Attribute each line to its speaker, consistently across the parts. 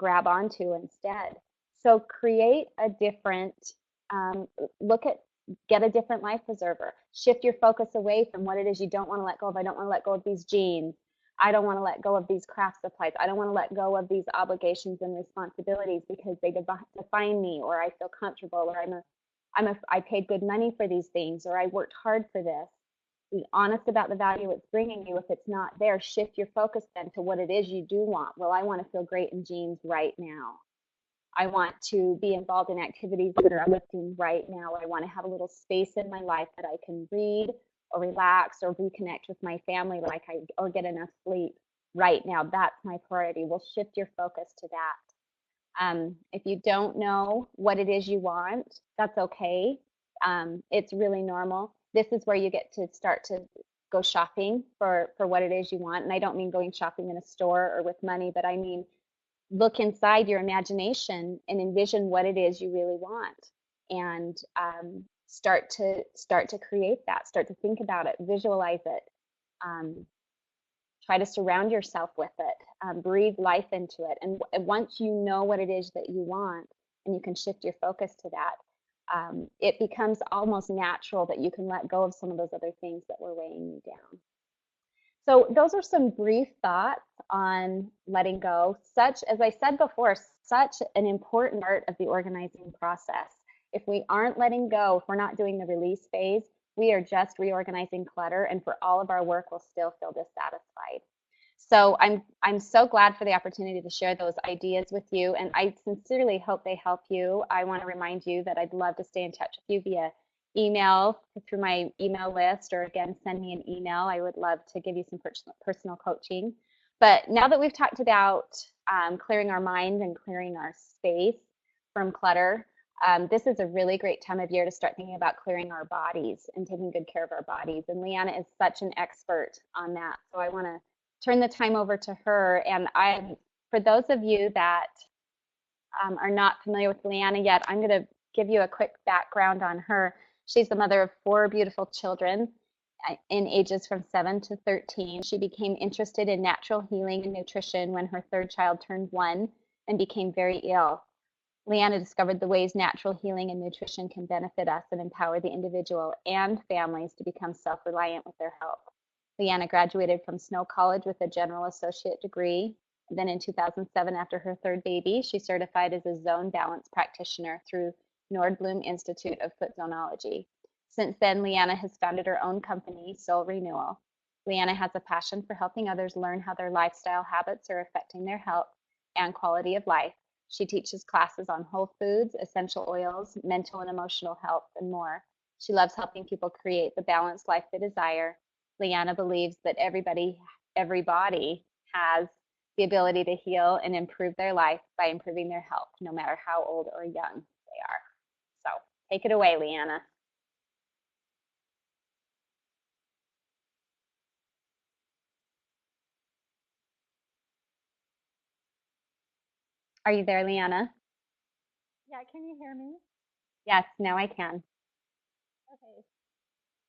Speaker 1: grab onto instead. So create a different, um, look at, get a different life preserver. Shift your focus away from what it is you don't want to let go of. I don't want to let go of these jeans. I don't want to let go of these craft supplies. I don't want to let go of these obligations and responsibilities because they define me, or I feel comfortable, or I paid good money for these things, or I worked hard for this. Be honest about the value it's bringing you. If it's not there, shift your focus then to what it is you do want. Well, I want to feel great in jeans right now. I want to be involved in activities that are uplifting right now. I want to have a little space in my life that I can read or relax or reconnect with my family, or get enough sleep right now. That's my priority. We'll shift your focus to that. If you don't know what it is you want, that's okay. It's really normal. This is where you get to start to go shopping for what it is you want. And I don't mean going shopping in a store or with money, but I mean look inside your imagination and envision what it is you really want, and start to create that. Start to think about it, visualize it. Um, Try to surround yourself with it, breathe life into it. And once you know what it is that you want and you can shift your focus to that, it becomes almost natural that you can let go of some of those other things that were weighing you down. So those are some brief thoughts on letting go. Such, as I said before, such an important part of the organizing process. If we aren't letting go, if we're not doing the release phase, we are just reorganizing clutter, and for all of our work, we'll still feel dissatisfied. So I'm so glad for the opportunity to share those ideas with you, and I sincerely hope they help you. I want to remind you that I'd love to stay in touch with you via email, through my email list, or again, send me an email. I would love to give you some personal coaching. But now that we've talked about clearing our mind and clearing our space from clutter, this is a really great time of year to start thinking about clearing our bodies and taking good care of our bodies. And Leanna is such an expert on that. So I want to turn the time over to her. And for those of you that are not familiar with Leanna yet, I'm going to give you a quick background on her. She's the mother of 4 beautiful children in ages from 7 to 13. She became interested in natural healing and nutrition when her 3rd child turned 1 and became very ill. Leanna discovered the ways natural healing and nutrition can benefit us and empower the individual and families to become self-reliant with their health. Leanna graduated from Snow College with a general associate degree. Then in 2007, after her 3rd baby, she certified as a zone balance practitioner through Nordblum Institute of Foot Zonology. Since then, Leanna has founded her own company, Soul Renewal. Leanna has a passion for helping others learn how their lifestyle habits are affecting their health and quality of life. She teaches classes on whole foods, essential oils, mental and emotional health, and more. She loves helping people create the balanced life they desire. Leanna believes that everybody has the ability to heal and improve their life by improving their health, no matter how old or young they are. So take it away, Leanna. Are you there, Leanna?
Speaker 2: Yeah, can you hear me?
Speaker 1: Yes, now I can.
Speaker 2: Okay.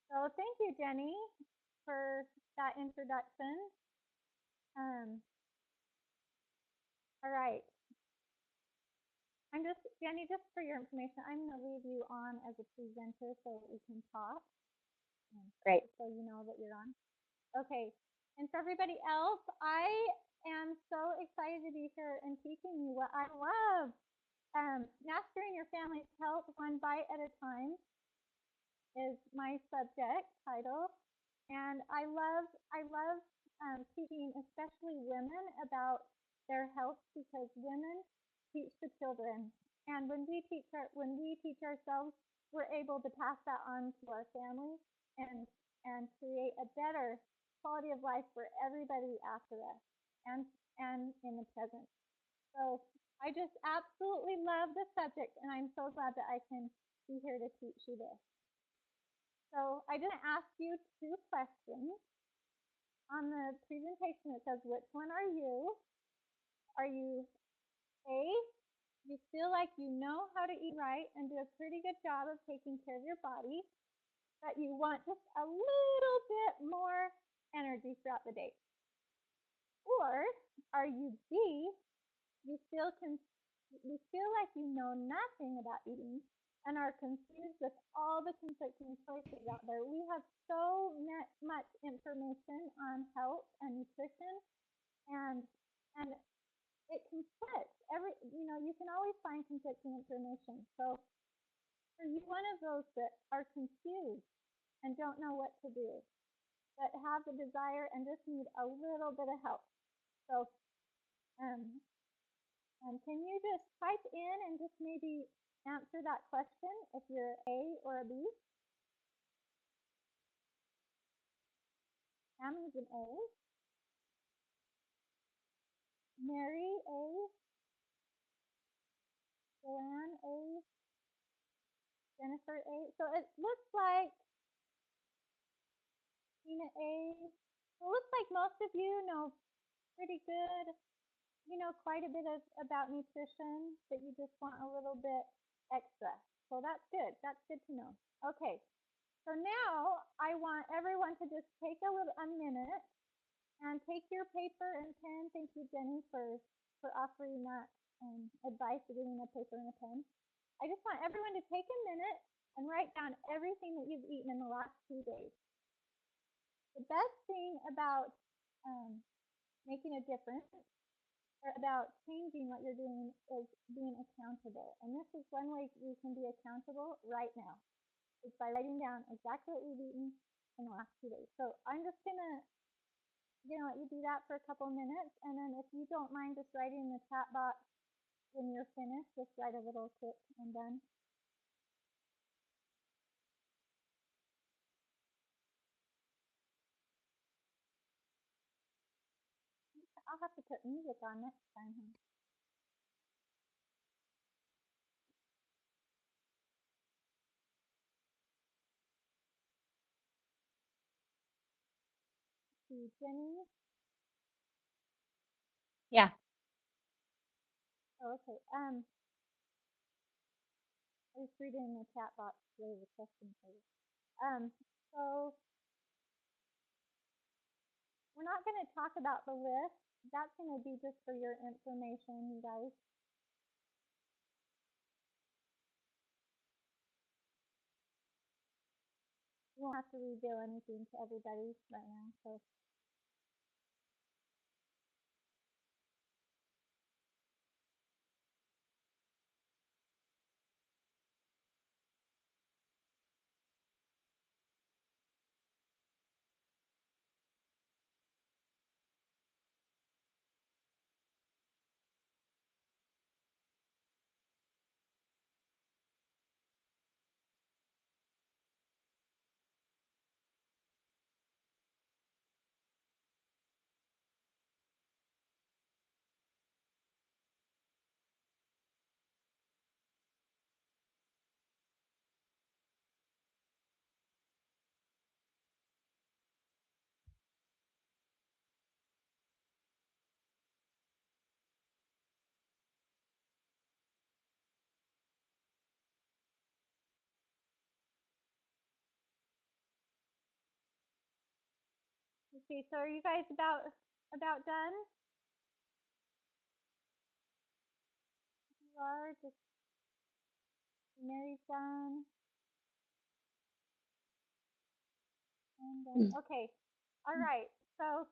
Speaker 2: So thank you, Jenny, for that introduction. Um, all right. Jenny, just for your information, I'm going to leave you on as a presenter so that we can talk,
Speaker 1: Great.
Speaker 2: so you know that you're on. Okay. And for everybody else, I am so excited to be here and teaching you what I love. Mastering your family's health one bite at a time is my subject title, and I love teaching especially women about their health, because women teach the children, and when we teach ourselves, we're able to pass that on to our families and create a better quality of life for everybody after us, and in the present. So I just absolutely love this subject, and I'm so glad that I can be here to teach you this. So I'm going to ask you 2 questions. On the presentation, it says, which one are you? Are you A, you feel like you know how to eat right and do a pretty good job of taking care of your body, but you want just a little bit more energy throughout the day? Or are you B, you feel like you know nothing about eating and are confused with all the conflicting choices out there. We have so much information on health and nutrition, and and it conflicts. You can always find conflicting information. So are you one of those that are confused and don't know what to do, but have the desire and just need a little bit of help? So um, can you just type in and just maybe answer that question if you're A or a B? Tammy's an A. Mary A. Joanne A. Jennifer A. So it looks like Tina A. So it looks like most of you know pretty good, quite a bit about nutrition, but you just want a little bit extra. So that's good. That's good to know. Okay. So now I want everyone to just take a minute and take your paper and pen. Thank you, Jenny, for offering that advice of getting a paper and a pen. I just want everyone to take a minute and write down everything that you've eaten in the last 2 days. The best thing about making a difference or about changing what you're doing is being accountable. And this is one way we can be accountable right now, is by writing down exactly what we've eaten in the last 2 days. So I'm just gonna let you do that for a couple minutes, and then if you don't mind just writing in the chat box when you're finished, just write a little quick "I'm done." I'll have to put music on next time. Huh? See, Jenny.
Speaker 1: Yeah.
Speaker 2: Oh, okay. I was reading in the chat box. There's a question for you. So we're not going to talk about the list. That's going to be just for your information, you guys. You won't have to reveal anything to everybody right now. So okay. So are you guys about done? You are. Just Mary's done. And then, okay. All right. So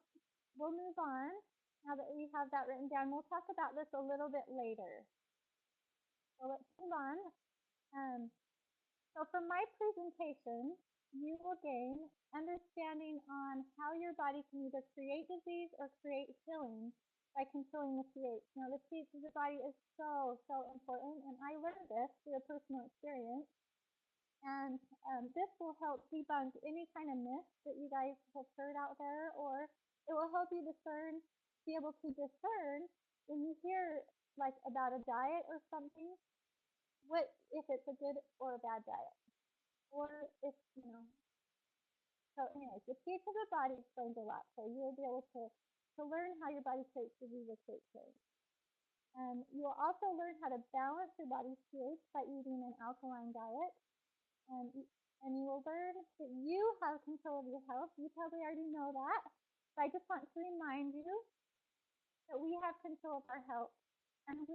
Speaker 2: we'll move on. Now that we have that written down, we'll talk about this a little bit later. So let's move on. So from my presentation, you will gain understanding on how your body can either create disease or create healing by controlling the pH. Now, the pH of the body is so important, and I learned this through a personal experience. And this will help debunk any kind of myth that you guys have heard out there, or it will help you be able to discern when you hear like about a diet or something, what if it's a good or a bad diet, or if So, anyways, the pH of the body explains a lot, so you'll be able to learn how your body creates disease or creates healing. You will also learn how to balance your body's pH by eating an alkaline diet. And you will learn that you have control of your health. You probably already know that. But I just want to remind you that we have control of our health. And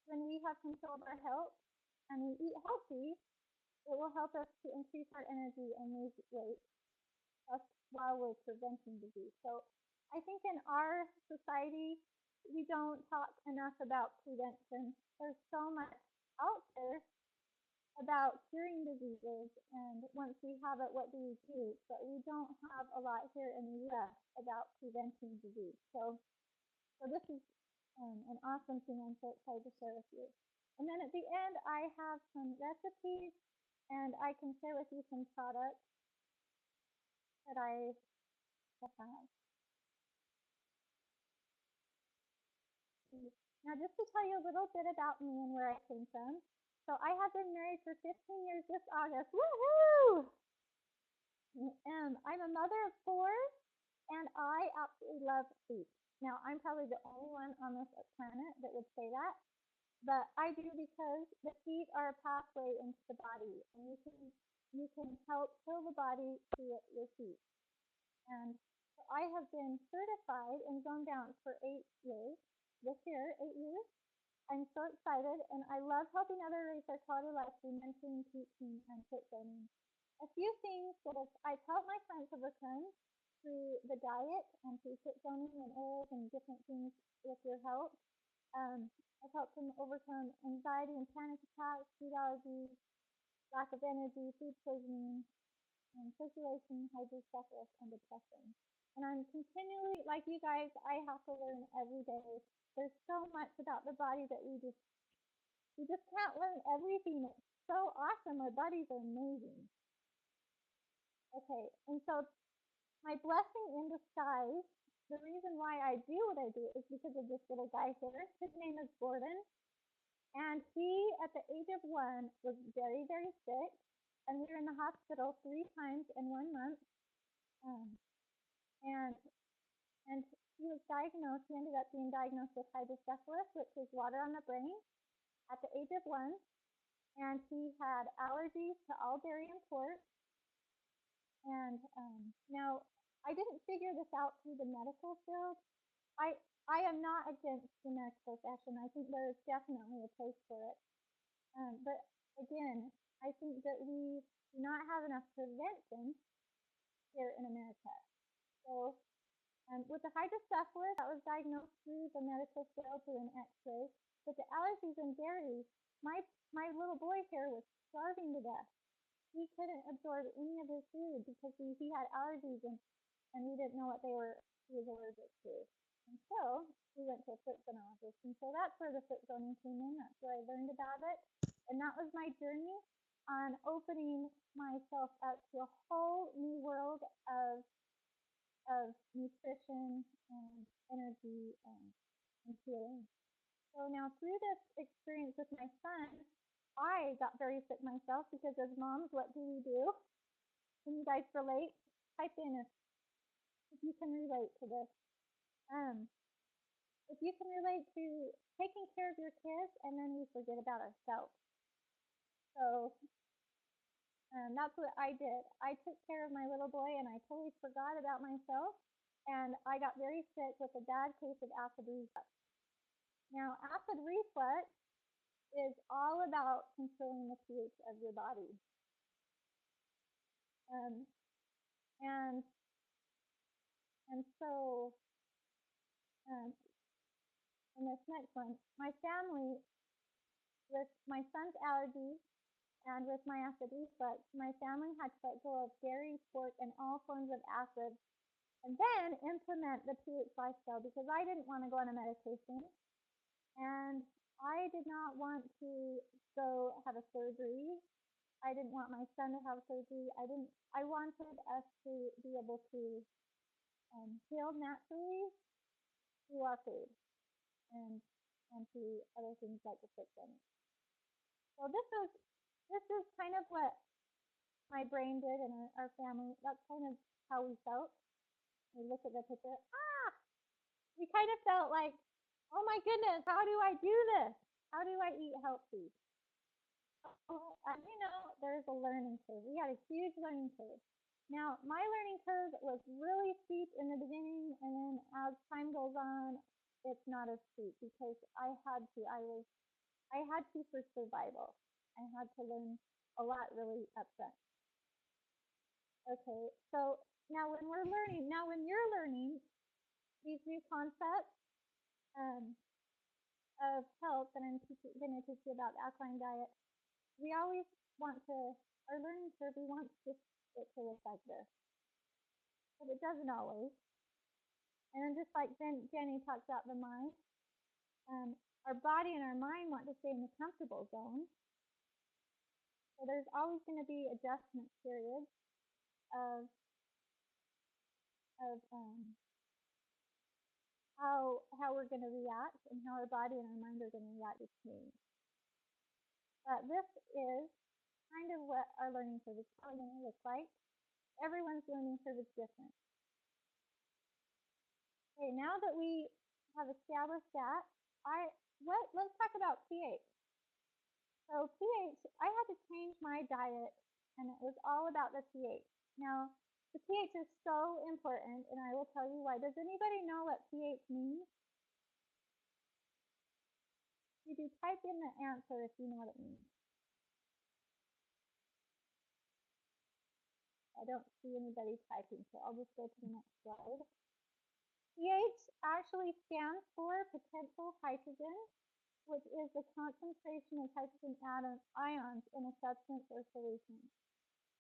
Speaker 2: when we have control of our health and we eat healthy, it will help us to increase our energy and lose weight while we're preventing disease. So I think in our society, we don't talk enough about prevention. There's so much out there about curing diseases, and once we have it, what do we do? But we don't have a lot here in the U.S. about preventing disease. So this is an awesome thing I'm so excited to share with you. And then at the end, I have some recipes, and I can share with you some products that I have. Now, just to tell you a little bit about me and where I came from. So I have been married for 15 years this August. Woohoo! I'm a mother of four, and I absolutely love feet. Now, I'm probably the only one on this planet that would say that, but I do because the feet are a pathway into the body, and you can help heal the body through your feet. And so I have been certified in zone dance for 8 years. This year, 8 years. I'm so excited, and I love helping others raise their quality of life through mentoring, teaching, and fit zoning. A few things that I've helped my clients overcome through the diet and through fit zoning and oils and different things with your health. I've helped them overcome anxiety and panic attacks, food allergies, lack of energy, food poisoning, circulation, hydrocephalus, and depression. And I'm continually, like you guys, I have to learn every day. There's so much about the body that we just can't learn everything. It's so awesome. Our bodies are amazing. Okay, and so my blessing in disguise, the reason why I do what I do is because of this little guy here. His name is Gordon. And he, at the age of 1, was very, very sick. And we were in the hospital 3 times in 1 month. And and he was diagnosed. He ended up being diagnosed with hydrocephalus, which is water on the brain, at the age of 1. And he had allergies to all dairy and pork. And now I didn't figure this out through the medical field. I am not against the medical profession. I think there is definitely a place for it. But again, I think that we do not have enough prevention here in America. So with the hydrocephalus, that was diagnosed through the medical field through an X-ray. But the allergies in dairy, my little boy here was starving to death. He couldn't absorb any of his food because he had allergies and we didn't know what he was allergic to. And so we went to a foot zonologist. And so that's where the foot zoning came in. That's where I learned about it. And that was my journey on opening myself up to a whole new world of nutrition and energy and healing. So now through this experience with my son, I got very sick myself because as moms, what do we do? Can you guys relate? Type in if you can relate to this. If you can relate to taking care of your kids and then we forget about ourselves. So that's what I did. I took care of my little boy and I totally forgot about myself. And I got very sick with a bad case of acid reflux. Now, acid reflux is all about controlling the pH of your body. And so in this next one, my family, with my son's allergies and with my acid reflux, my family had to let go of dairy, pork, and all forms of acid, and then implement the pH lifestyle because I didn't want to go on a medication, and I did not want to go have a surgery. I didn't want my son to have surgery. I wanted us to be able to heal naturally through our food and through other things like the fit zoning. So this is kind of what my brain did and our family. That's kind of how we felt. We look at the picture. We kind of felt like, oh my goodness, how do I do this? How do I eat healthy? And there's a learning curve. We had a huge learning curve. Now, my learning curve was really steep in the beginning, and then as time goes on, it's not as sweet because I had to for survival. I had to learn a lot really upfront. Okay, so now when you're learning these new concepts of health, and I'm going to teach you about the alkaline diet, we always want to, our learning curve, we want it to look like this, but it doesn't always. And just like Jenny talks about the mind, our body and our mind want to stay in the comfortable zone. So there's always going to be adjustment periods of how we're going to react and how our body and our mind are going to react to change. But this is kind of what our learning curve is probably going to look like. Everyone's learning curve is different. Okay, now that we have established that, let's talk about pH. So pH, I had to change my diet, and it was all about the pH. Now, the pH is so important, and I will tell you why. Does anybody know what pH means? You do type in the answer if you know what it means. I don't see anybody typing, so I'll just go to the next slide. pH actually stands for potential hydrogen, which is the concentration of hydrogen ions in a substance or solution.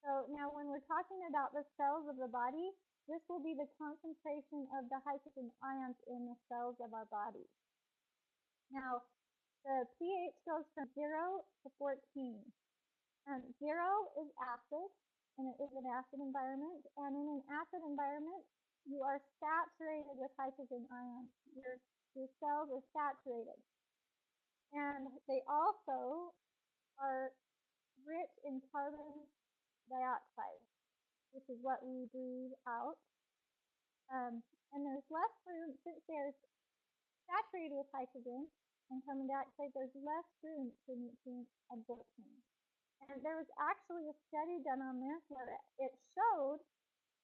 Speaker 2: So now when we're talking about the cells of the body, this will be the concentration of the hydrogen ions in the cells of our body. Now, the pH goes from 0 to 14. 0 is acid, and it is an acid environment. And in an acid environment, you are saturated with hydrogen ions. Your cells are saturated. And they also are rich in carbon dioxide, which is what we breathe out. And there's less room, since they're saturated with hydrogen and carbon dioxide, there's less room for nutrient absorption. And there was actually a study done on this where it showed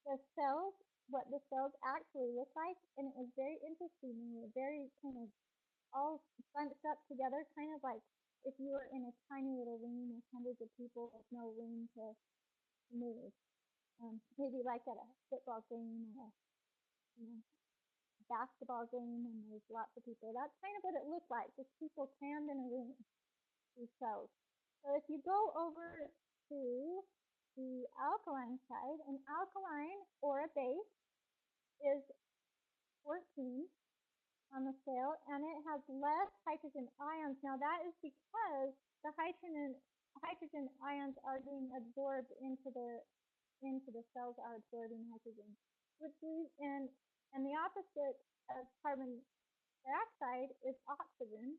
Speaker 2: the cells, what the cells actually look like, and it was very interesting. They were very kind of all bunched up together, kind of like if you were in a tiny little room with hundreds of people with no room to move. Maybe like at a football game or a basketball game and there's lots of people. That's kind of what it looked like, just people crammed in a room, these cells. So if you go over to the alkaline side, an alkaline or a base is 14 on the scale, and it has less hydrogen ions. Now that is because the hydrogen ions are being absorbed into the cells, are absorbing hydrogen, which is and the opposite of carbon dioxide is oxygen.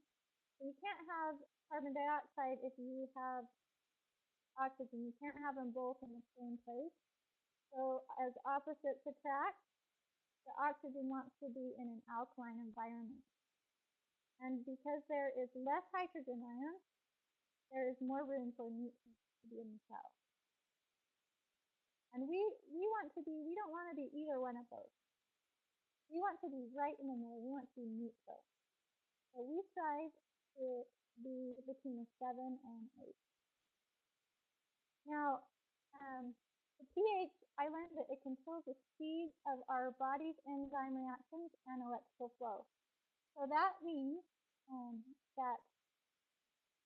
Speaker 2: So you can't have carbon dioxide if you have oxygen. You can't have them both in the same place. So as opposites attract, the oxygen wants to be in an alkaline environment. And because there is less hydrogen ions, there is more room for nutrients to be in the cell. And we don't want to be either one of those. We want to be right in the middle. We want to be neutral. So we strive to be between a 7 and 8. Now, the pH, I learned that it controls the speed of our body's enzyme reactions and electrical flow. So that means that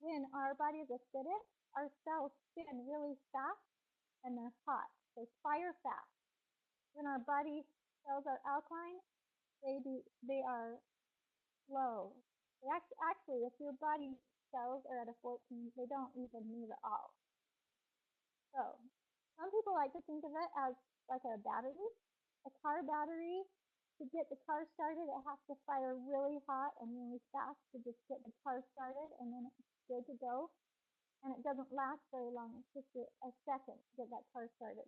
Speaker 2: when our body is acidic, our cells spin really fast and they're hot. They fire fast. When our body cells are alkaline, they are slow. Actually, if your body cells are at a 14, they don't even move at all. So some people like to think of it as like a battery. A car battery, to get the car started, it has to fire really hot and really fast to just get the car started, and then it's good to go. And it doesn't last very long. It's just a second to get that car started.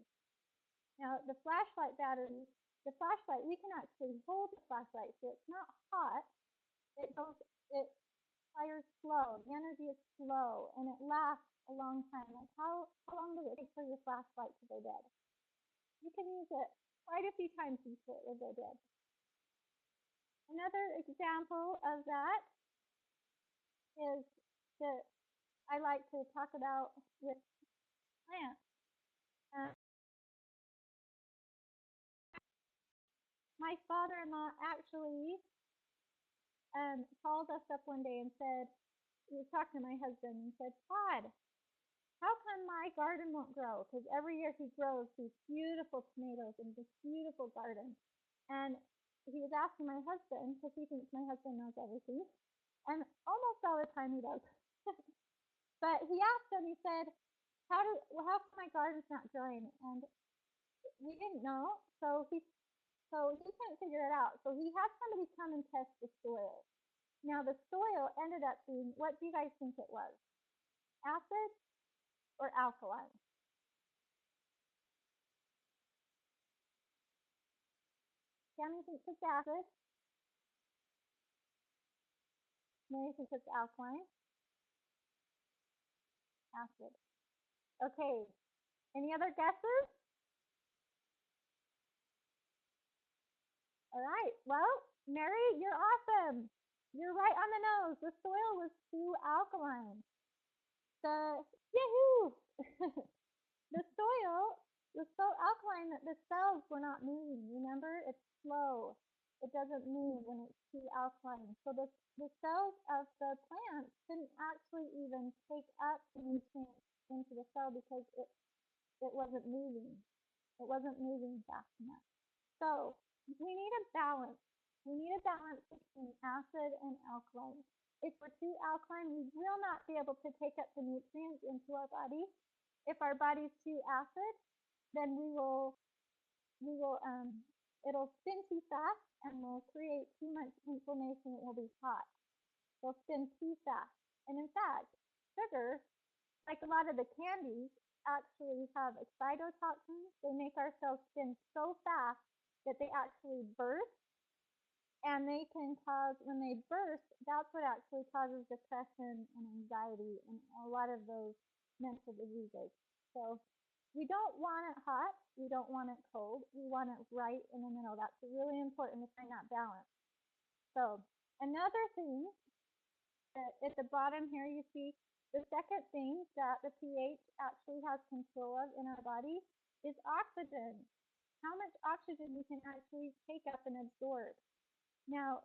Speaker 2: Now, the flashlight battery, we can actually hold the flashlight, so it's not hot. It fires slow. The energy is slow, and it lasts a long time. Like how long does it take for your flashlight to go dead? You can use it quite a few times before it will go dead. Another example of that is that I like to talk about with plants. Uh, my father-in-law actually called us up one day and said, he was talking to my husband and said, Todd, how come my garden won't grow? Because every year he grows these beautiful tomatoes in this beautiful garden. And he was asking my husband, because he thinks my husband knows everything. And almost all the time he does. But he asked him, he said, how come my garden's not growing? And we didn't know. So he couldn't figure it out. So he had somebody come and test the soil. Now the soil ended up being, what do you guys think it was? Acid or alkaline? Tammy thinks it's acid. Mary thinks it's alkaline. Acid. Okay. Any other guesses? All right. Well, Mary, you're awesome. You're right on the nose. The soil was too alkaline. The yahoo! The soil was so alkaline that the cells were not moving. Remember, it's slow. It doesn't move when it's too alkaline. So the cells of the plants didn't actually even take up the nutrients into the cell because it wasn't moving. It wasn't moving fast enough. So we need a balance. We need a balance between acid and alkaline. If we're too alkaline, we will not be able to take up the nutrients into our body. If our body's too acid, then it'll spin too fast and will create too much inflammation. It will be hot. It'll spin too fast. And in fact, sugar, like a lot of the candies, actually have excitotoxins. They make our cells spin so fast that they actually burst, and they can cause, when they burst, that's what actually causes depression and anxiety and a lot of those mental diseases. So we don't want it hot, we don't want it cold, we want it right in the middle. That's really important to find that balance. So another thing that at the bottom here you see, the second thing that the pH actually has control of in our body is oxygen. How much oxygen we can actually take up and absorb. Now,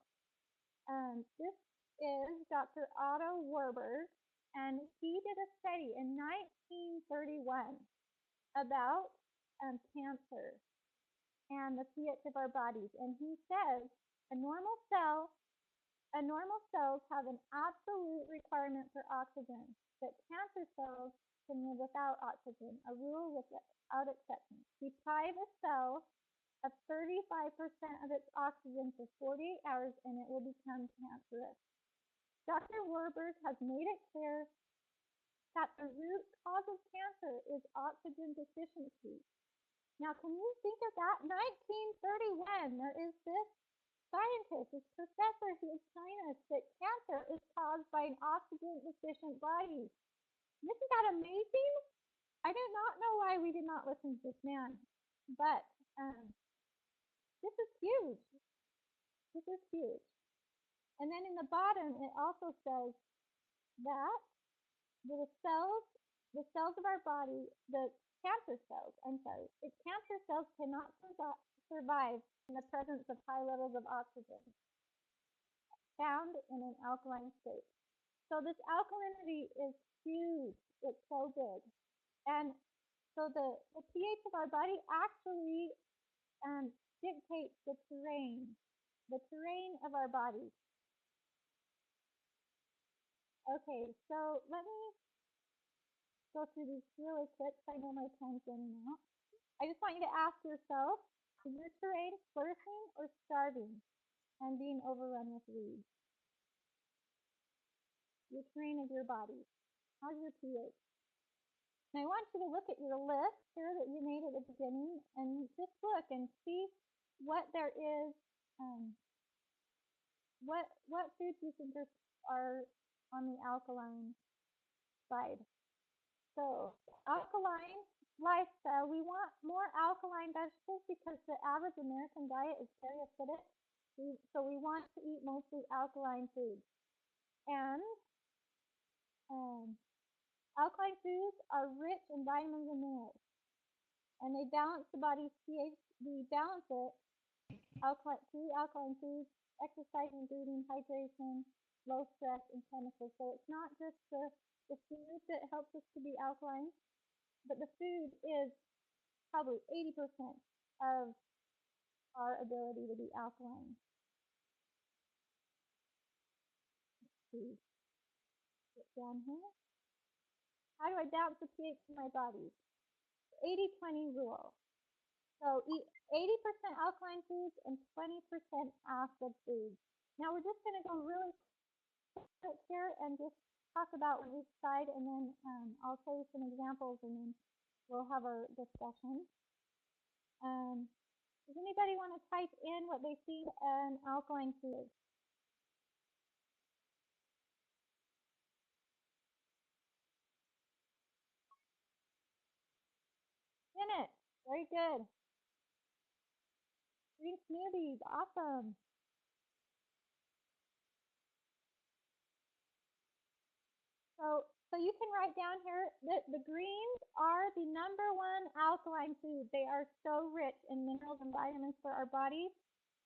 Speaker 2: this is Dr. Otto Warburg, and he did a study in 1931 about cancer and the pH of our bodies. And he says a normal cells have an absolute requirement for oxygen, but cancer cells can live without oxygen, a rule without exception. Deprive a cell of 35% of its oxygen for 48 hours and it will become cancerous. Dr. Warburg has made it clear that the root cause of cancer is oxygen deficiency. Now, can you think of that? 1931, there is this scientist, this professor who is telling us that cancer is caused by an oxygen deficient body. Isn't that amazing? I do not know why we did not listen to this man, but this is huge. This is huge. And then in the bottom, it also says that the cells of our body, the cancer cells, the cancer cells cannot survive in the presence of high levels of oxygen found in an alkaline state. So this alkalinity is huge. It's so big. And so the pH of our body actually dictates the terrain of our body. Okay, so let me go through these really quick. I know my time's running out. I just want you to ask yourself, is your terrain flourishing or starving and being overrun with weeds? Your terrain of your body. How's your pH? And I want you to look at your list here that you made at the beginning and just look and see what there is, what foods you think are on the alkaline side. So alkaline lifestyle, we want more alkaline vegetables because the average American diet is very acidic. So we want to eat mostly alkaline foods. And alkaline foods are rich in vitamins and minerals, and they balance the body's pH. We balance it through alkaline foods, exercise and breathing, hydration, low stress, and chemicals. So it's not just the food that helps us to be alkaline, but the food is probably 80% of our ability to be alkaline. Let's see, get down here. How do I balance the pH in my body? 80-20 rule. So eat 80% alkaline foods and 20% acid foods. Now we're just going to go really quick here and just talk about each side, and then I'll show you some examples, and then we'll have our discussion. Does anybody want to type in what they see an alkaline food? In it. Very good. Green smoothies. Awesome. So you can write down here that the greens are the #1 alkaline food. They are so rich in minerals and vitamins for our bodies,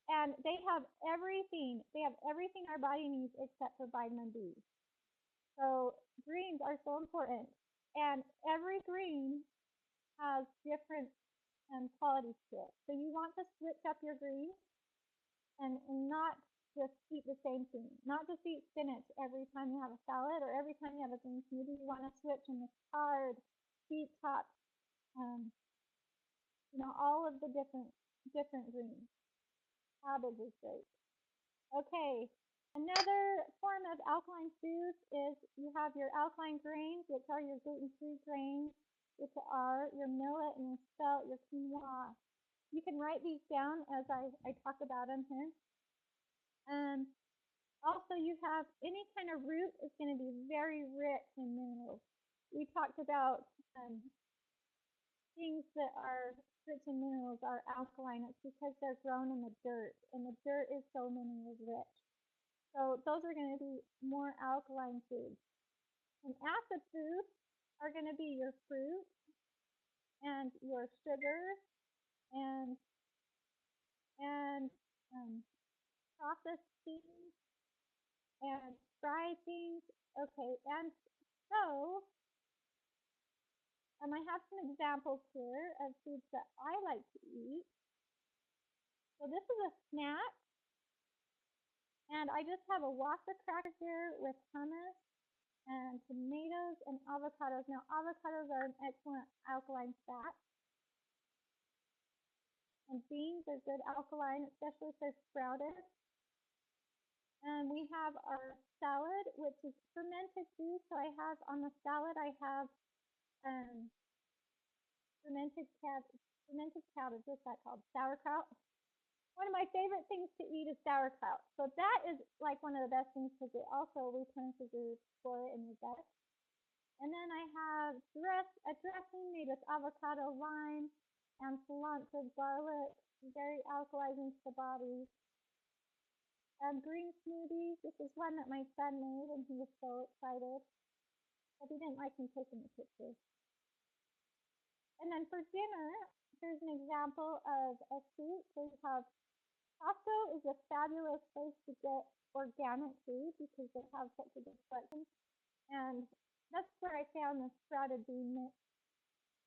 Speaker 2: and they have everything. They have everything our body needs except for vitamin B. So greens are so important, and every green has different qualities to it. So you want to switch up your greens and not just eat the same thing. Not just eat spinach every time you have a salad or every time you have a green smoothie. You want to switch in the hard, detox, all of the different greens. Cabbage is great. Okay, another form of alkaline foods is you have your alkaline grains, which are your gluten-free grains, which are your millet and your spelt, your quinoa. You can write these down as I talk about them here. Also, you have any kind of root is going to be very rich in minerals. We talked about things that are rich in minerals are alkaline. It's because they're grown in the dirt, and the dirt is so minerals rich. So those are going to be more alkaline foods. And acid foods are going to be your fruit and your sugar and processed things and fried things. Okay, and so I have some examples here of foods that I like to eat. So this is a snack, and I just have a Wasa cracker here with hummus and tomatoes and avocados. Now avocados are an excellent alkaline fat. And beans are good alkaline, especially if they're sprouted. And we have our salad, which is fermented food. So I have on the salad, I have fermented cabbage. What's that called? Sauerkraut. One of my favorite things to eat is sauerkraut. So that is like one of the best things because it also replenishes your flora in your gut. And then I have a dressing made with avocado, lime, and cilantro, garlic, very alkalizing to the body. Green smoothies. This is one that my son made, and he was so excited. But he didn't like me taking the pictures. And then for dinner, here's an example of a soup. So you have Costco is a fabulous place to get organic food because they have such a good selection. And that's where I found the sprouted bean mix.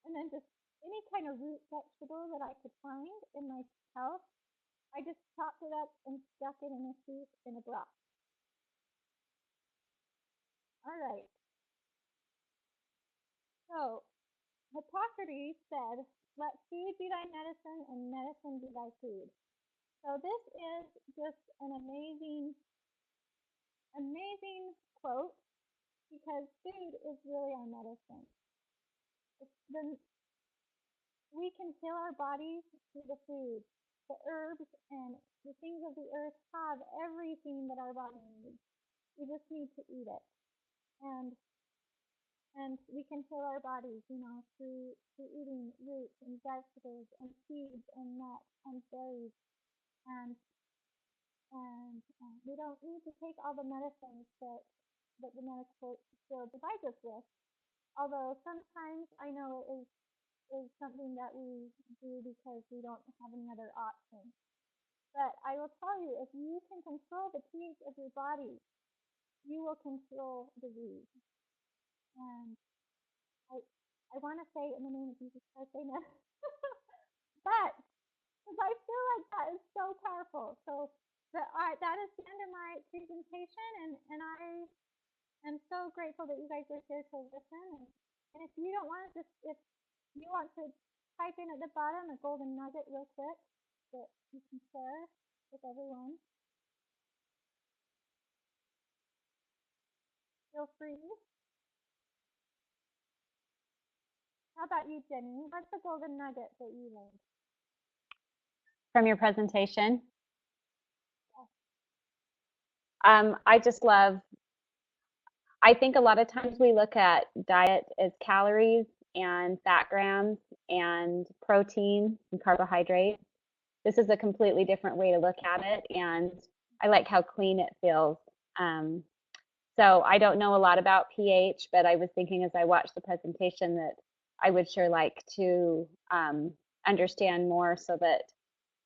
Speaker 2: And then just any kind of root vegetable that I could find in my house, I just chopped it up and stuck it in a soup in a broth. All right. So Hippocrates said, "Let food be thy medicine and medicine be thy food." So this is just an amazing quote because food is really our medicine. We can heal our bodies through the food. The herbs and the things of the earth have everything that our body needs. We just need to eat it. And we can heal our bodies, through eating roots and vegetables and seeds and nuts and berries and and we don't need to take all the medicines that the medical field provides us with. Although sometimes I know it is something that we do because we don't have any other option. But I will tell you, if you can control the pH of your body, you will control disease. And I want to say in the name of Jesus Christ, amen. But because I feel like that is so powerful. So that is the end of my presentation, and I am so grateful that you guys are here to listen. And if you don't want to, if you want to type in at the bottom a golden nugget real quick that you can share with everyone, feel free. How about you, Jenny? What's the golden nugget that you learned?
Speaker 1: From your presentation. I just love, I think a lot of times we look at diet as calories and fat grams and protein and carbohydrates. This is a completely different way to look at it, and I like how clean it feels. Um, so I don't know a lot about pH, but I was thinking as I watched the presentation that I would sure like to understand more so that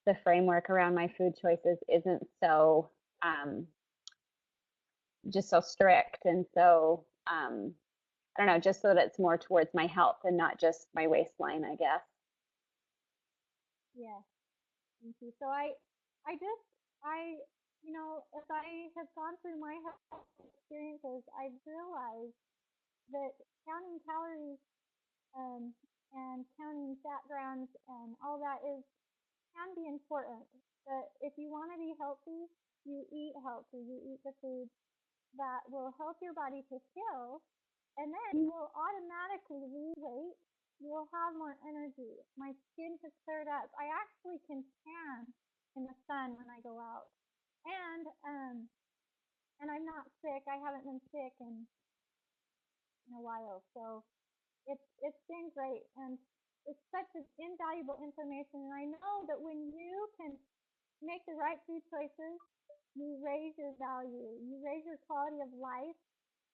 Speaker 1: the framework around my food choices isn't so um, just so strict and so I don't know, just so that it's more towards my health and not just my waistline, I guess.
Speaker 2: Yeah, thank you. So I just, as I have gone through my health experiences, I've realized that counting calories um, and counting fat grams and all that can be important. But if you want to be healthy, you eat healthy. You eat the foods that will help your body to heal, and then you will automatically lose weight. You will have more energy. My skin has cleared up. I actually can tan in the sun when I go out, and um, and I'm not sick. I haven't been sick in a while, so it's been great, and it's such an invaluable information. And I know that when you can make the right food choices, you raise your value, you raise your quality of life,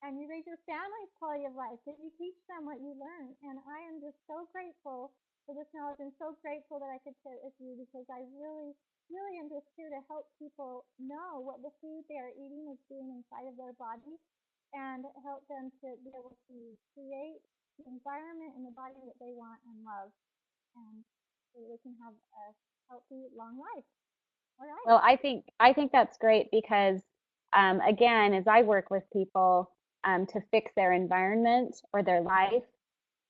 Speaker 2: and you raise your family's quality of life. That you teach them what you learn. And I am just so grateful for this knowledge and so grateful that I could share it with you, because I really, really am just here to help people know what the food they are eating is doing inside of their body, and help them to be able to create the environment and the body that they want and love, and so they can have a healthy, long life. All right.
Speaker 1: Well, I think that's great because again, as I work with people to fix their environment or their life,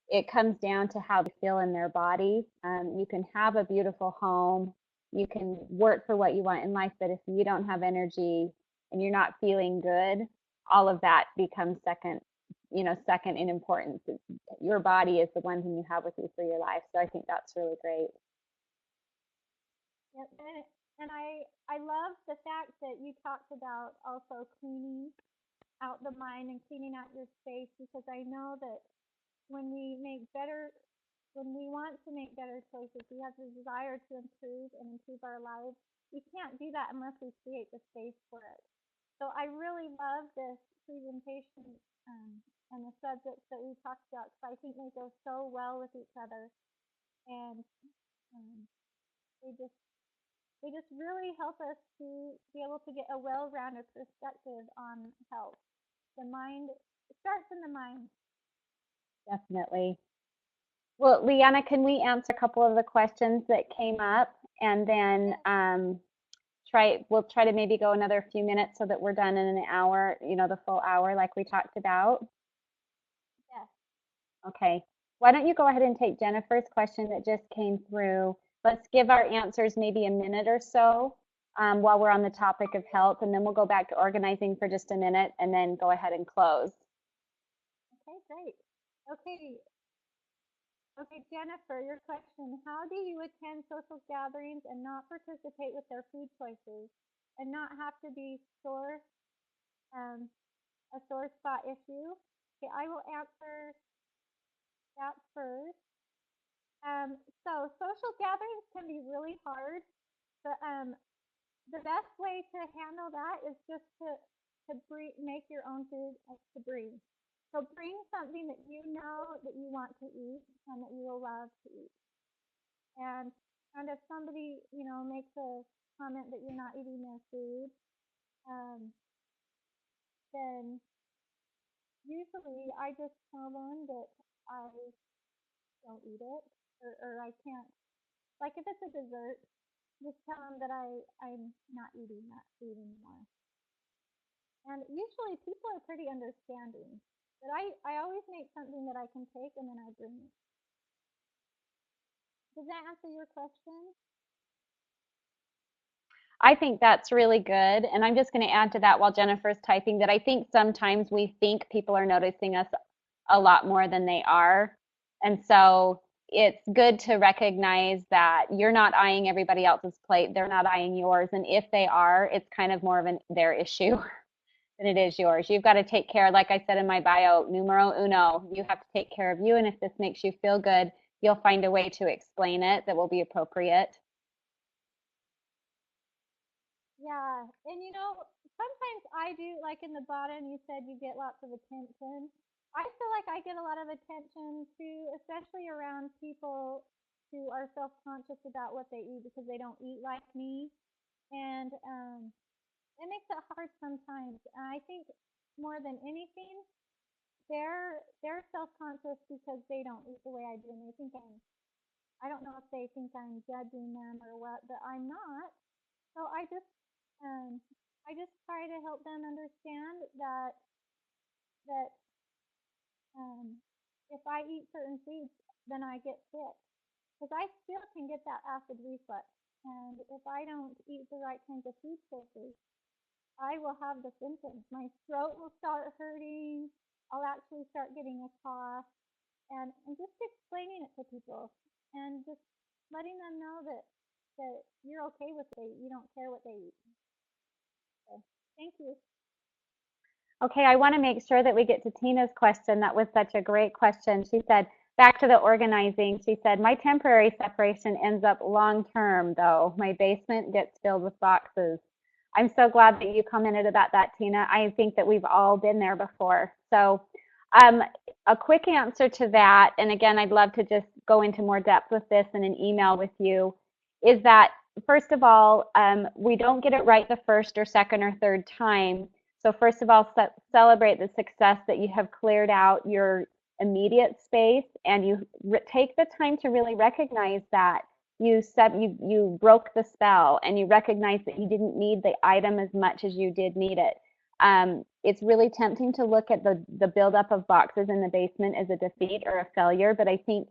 Speaker 1: it comes down to how they feel in their body. You can have a beautiful home, you can work for what you want in life, but if you don't have energy and you're not feeling good, all of that becomes second, second in importance. Your body is the one whom you have with you for your life. So I think that's really great.
Speaker 2: Yep. And I love the fact that you talked about also cleaning out the mind and cleaning out your space, because I know that when we make better when we want to make better choices, we have the desire to improve our lives. We can't do that unless we create the space for it. So I really love this presentation, and the subjects that we talked about, because I think they go so well with each other, and um, they just they just really help us to be able to get a well-rounded perspective on health. The mind, it starts in the mind.
Speaker 1: Definitely. Well, Leanna, can we answer a couple of the questions that came up and then we'll try to maybe go another few minutes so that we're done in an hour, the full hour like we talked about.
Speaker 2: Yes.
Speaker 1: Okay. Why don't you go ahead and take Jennifer's question that just came through. Let's give our answers maybe a minute or so while we're on the topic of health, and then we'll go back to organizing for just a minute and then go ahead and close.
Speaker 2: Okay, great. Okay. Okay, Jennifer, your question. How do you attend social gatherings and not participate with their food choices and not have to be um, a sore spot issue? Okay, I will answer that first. So social gatherings can be really hard, but the best way to handle that is just to make your own food to bring. So bring something that you know that you want to eat and that you will love to eat. And if somebody makes a comment that you're not eating their food, um, then usually I just tell them that I don't eat it, or I can't. Like if it's a dessert, just tell them that I'm not eating that food anymore. And usually people are pretty understanding. But I always make something that I can take and then I bring it. Does that answer your question?
Speaker 1: I think that's really good. And I'm just going to add to that while Jennifer's typing that I think sometimes we think people are noticing us a lot more than they are. And so it's good to recognize that you're not eyeing everybody else's plate, they're not eyeing yours. And if they are, it's kind of more of their issue than it is yours. You've got to take care, like I said in my bio, numero uno, you have to take care of you. And if this makes you feel good, you'll find a way to explain it that will be appropriate.
Speaker 2: Yeah. And sometimes I do, like in the bottom, you said you get lots of attention. I feel like I get a lot of attention too, especially around people who are self-conscious about what they eat because they don't eat like me. And it makes it hard sometimes. And I think more than anything, they're self-conscious because they don't eat the way I do, and they think I don't know if they think I'm judging them or what, but I'm not. So um I just try to help them understand that if I eat certain foods, then I get sick because I still can get that acid reflux, and if I don't eat the right kinds of food sources, I will have the symptoms. My throat will start hurting. I'll actually start getting a cough, and just explaining it to people and just letting them know that you're okay with it. You don't care what they eat. So, thank you.
Speaker 1: Okay, I want to make sure that we get to Tina's question. That was such a great question. She said, back to the organizing, she said, my temporary separation ends up long term, though. My basement gets filled with boxes. I'm so glad that you commented about that, Tina. I think that we've all been there before. So, um, a quick answer to that, and again, I'd love to just go into more depth with this in an email with you, is that first of all, we don't get it right the first or second or third time. So first of all, celebrate the success that you have cleared out your immediate space, and you take the time to really recognize that you broke the spell, and you recognize that you didn't need the item as much as you did need it. It's really tempting to look at the buildup of boxes in the basement as a defeat or a failure, but I think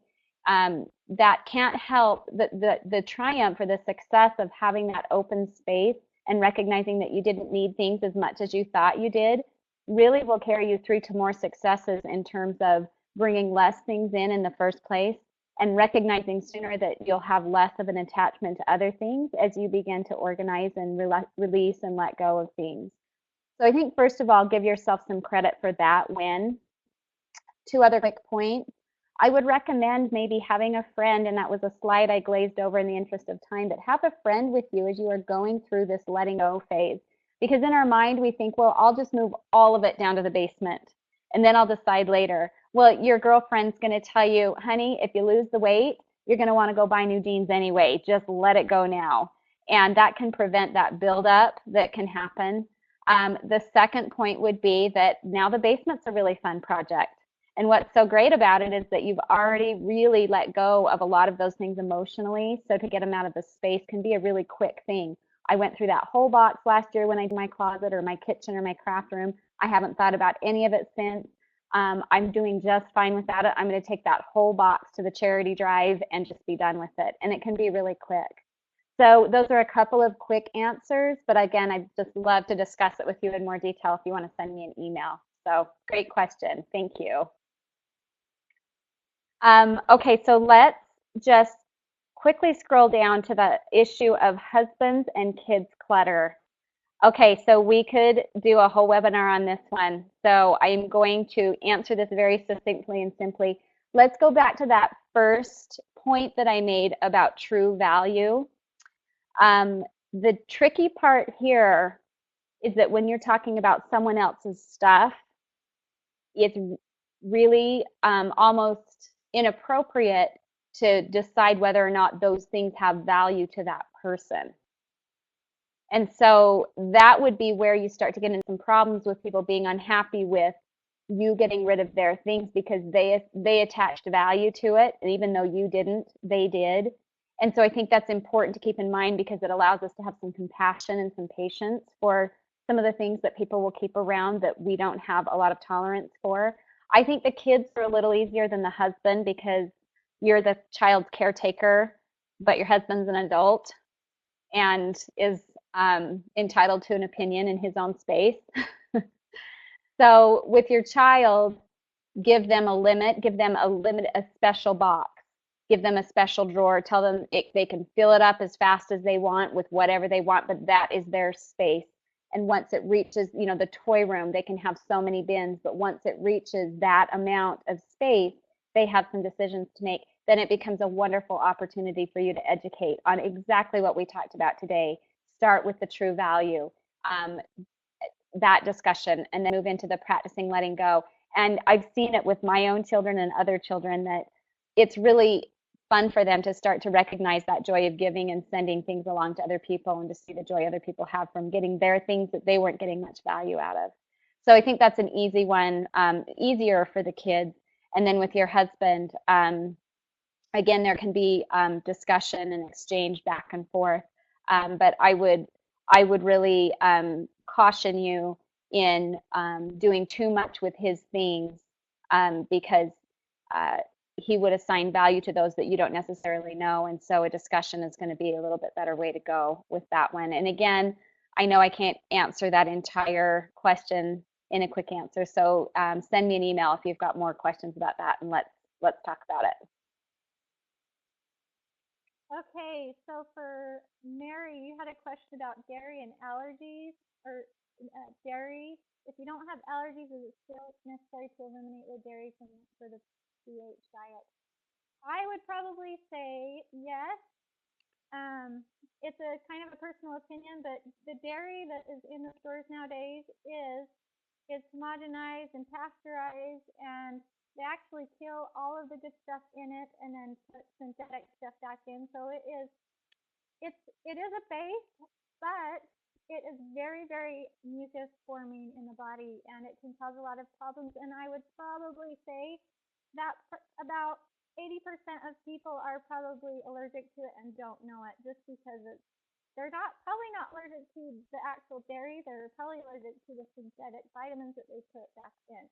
Speaker 1: that can't help the triumph or the success of having that open space and recognizing that you didn't need things as much as you thought you did really will carry you through to more successes in terms of bringing less things in the first place, and recognizing sooner that you'll have less of an attachment to other things as you begin to organize and release and let go of things. So I think first of all, give yourself some credit for that win. Two other quick points. I would recommend maybe having a friend, and that was a slide I glazed over in the interest of time, but have a friend with you as you are going through this letting go phase. Because in our mind, we think, well, I'll just move all of it down to the basement and then I'll decide later. Well, your girlfriend's going to tell you, honey, if you lose the weight, you're going to want to go buy new jeans anyway. Just let it go now. And that can prevent that buildup that can happen. The second point would be that now the basement's a really fun project. And what's so great about it is that you've already really let go of a lot of those things emotionally. So to get them out of the space can be a really quick thing. I went through that whole box last year when I did my closet or my kitchen or my craft room. I haven't thought about any of it since. I'm doing just fine without it. I'm going to take that whole box to the charity drive and just be done with it. And it can be really quick. So those are a couple of quick answers. But again, I'd just love to discuss it with you in more detail if you want to send me an email. So great question. Thank you. Okay, so let's just quickly scroll down to the issue of husbands and kids clutter. Okay, so we could do a whole webinar on this one. So I'm going to answer this very succinctly and simply. Let's go back to that first point that I made about true value. The tricky part here is that when you're talking about someone else's stuff, it's really almost inappropriate to decide whether or not those things have value to that person. And so that would be where you start to get into some problems with people being unhappy with you getting rid of their things because they attached value to it, and even though you didn't, they did. And so I think that's important to keep in mind because it allows us to have some compassion and some patience for some of the things that people will keep around that we don't have a lot of tolerance for. I think the kids are a little easier than the husband because you're the child's caretaker, but your husband's an adult and is entitled to an opinion in his own space. So with your child, give them a limit, a special box, give them a special drawer, tell them they can fill it up as fast as they want with whatever they want, but that is their space. And once it reaches, the toy room, they can have so many bins, but once it reaches that amount of space, they have some decisions to make. Then it becomes a wonderful opportunity for you to educate on exactly what we talked about today. Start with the true value. That discussion and then move into the practicing letting go. And I've seen it with my own children and other children that it's really fun for them to start to recognize that joy of giving and sending things along to other people and to see the joy other people have from getting their things that they weren't getting much value out of. So I think that's an easy one, easier for the kids. And then with your husband, again, there can be discussion and exchange back and forth. But I would really caution you in doing too much with his things because he would assign value to those that you don't necessarily know. And so a discussion is going to be a little bit better way to go with that one. And again, I know I can't answer that entire question in a quick answer. So send me an email if you've got more questions about that, and let's talk about it.
Speaker 2: Okay, so for Mary, you had a question about dairy and allergies, or dairy. If you don't have allergies, is it still necessary to eliminate the dairy for the pH diet? I would probably say yes. It's a kind of a personal opinion, but the dairy that is in the stores nowadays it's homogenized and pasteurized, and they actually kill all of the good stuff in it and then put synthetic stuff back in. So it is a base, but it is very, very mucus forming in the body, and it can cause a lot of problems. And I would probably say that about 80% of people are probably allergic to it and don't know it, just because they're probably not allergic to the actual dairy. They're probably allergic to the synthetic vitamins that they put back in.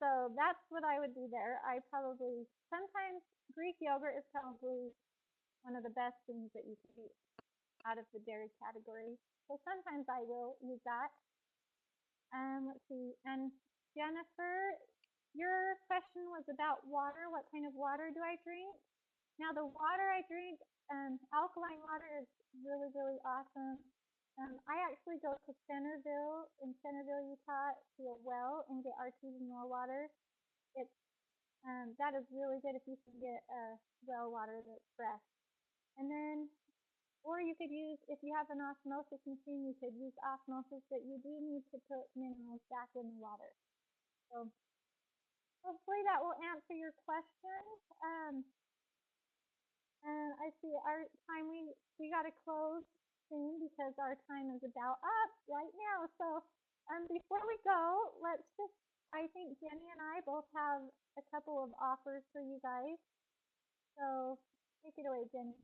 Speaker 2: So that's what I would do there. Sometimes Greek yogurt is probably one of the best things that you can eat out of the dairy category. So sometimes I will use that. Let's see. And Jennifer, your question was about water. What kind of water do I drink? Now, the water I drink, alkaline water is really, really awesome. I actually go to Centerville, Utah, to a well and get artesian well water. It's that is really good if you can get well water that's fresh. And then, or you could use, if you have an osmosis machine, you could use osmosis, but you do need to put minerals back in the water. So hopefully that will answer your question. And I see our time, we got to close soon because our time is about up right now. So before we go, I think Jenny and I both have a couple of offers for you guys. So take it away, Jenny.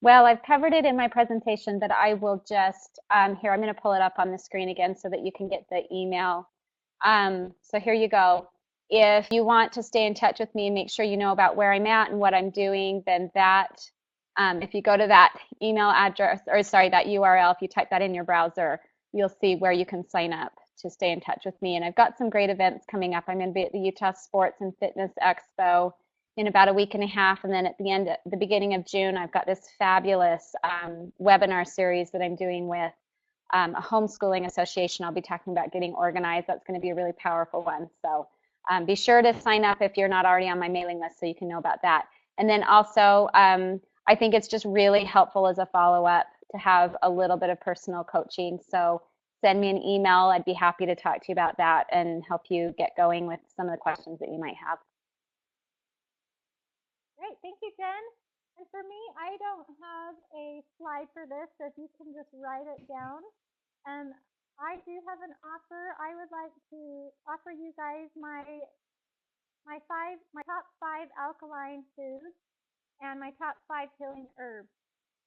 Speaker 1: Well, I've covered it in my presentation, but I will just, here, I'm going to pull it up on the screen again so that you can get the email. So here you go. If you want to stay in touch with me and make sure you know about where I'm at and what I'm doing, then if you go to that email address, or sorry, that URL, if you type that in your browser, you'll see where you can sign up to stay in touch with me. And I've got some great events coming up. I'm going to be at the Utah Sports and Fitness Expo in about a week and a half. And then at the beginning of June, I've got this fabulous webinar series that I'm doing with a homeschooling association. I'll be talking about getting organized. That's going to be a really powerful one. So be sure to sign up if you're not already on my mailing list so you can know about that. And then also, I think it's just really helpful as a follow-up to have a little bit of personal coaching. So send me an email. I'd be happy to talk to you about that and help you get going with some of the questions that you might have.
Speaker 2: Great, thank you, Jen. And for me, I don't have a slide for this, so if you can just write it down. I do have an offer. I would like to offer you guys my top 5 alkaline foods and my top 5 healing herbs.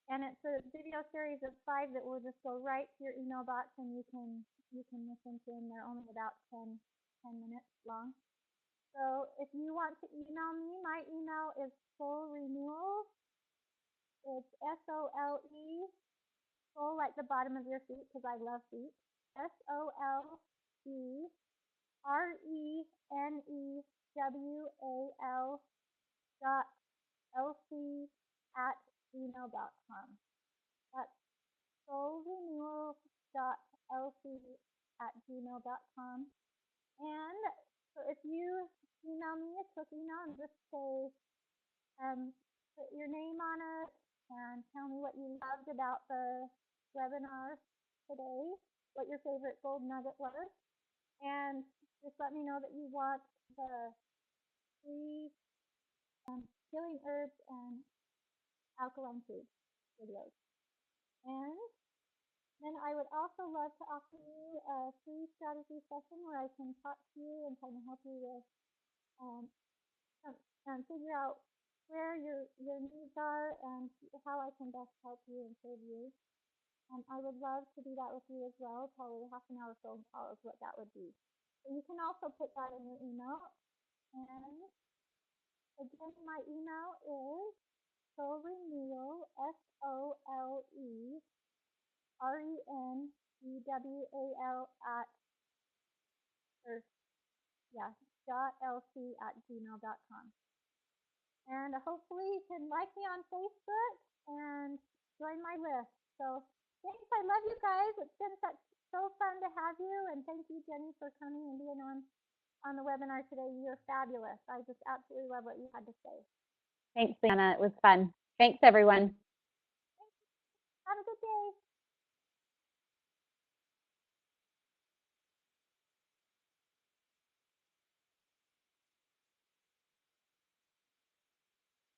Speaker 2: And it's a video series of 5 that will just go right to your email box, and you can listen to them. They're only about 10 minutes long. So if you want to email me, my email is Soul Renewal. It's SOLE, soul like the bottom of your feet because I love feet. SOLERENEWAL .lc@gmail.com. That's soulrenewal.lc@gmail.com. And so if you email me a quick email and just say, put your name on it and tell me what you loved about the webinar today, what your favorite gold nugget was, and just let me know that you want the free healing herbs and alkaline food videos. And then I would also love to offer you a free strategy session where I can talk to you and kind of help you with figure out where your needs are and how I can best help you and serve you. I would love to do that with you as well. Probably half an hour phone call is what that would be. So you can also put that in your email. And again, my email is Soul Renewal, SOLERENEWAL .lc@gmail.com. And hopefully you can like me on Facebook and join my list. So thanks. I love you guys. It's been so fun to have you. And thank you, Jenny, for coming and being on the webinar today. You're fabulous. I just absolutely love what you had to say.
Speaker 1: Thanks, Leanna. It was fun. Thanks, everyone.
Speaker 2: Have a good day.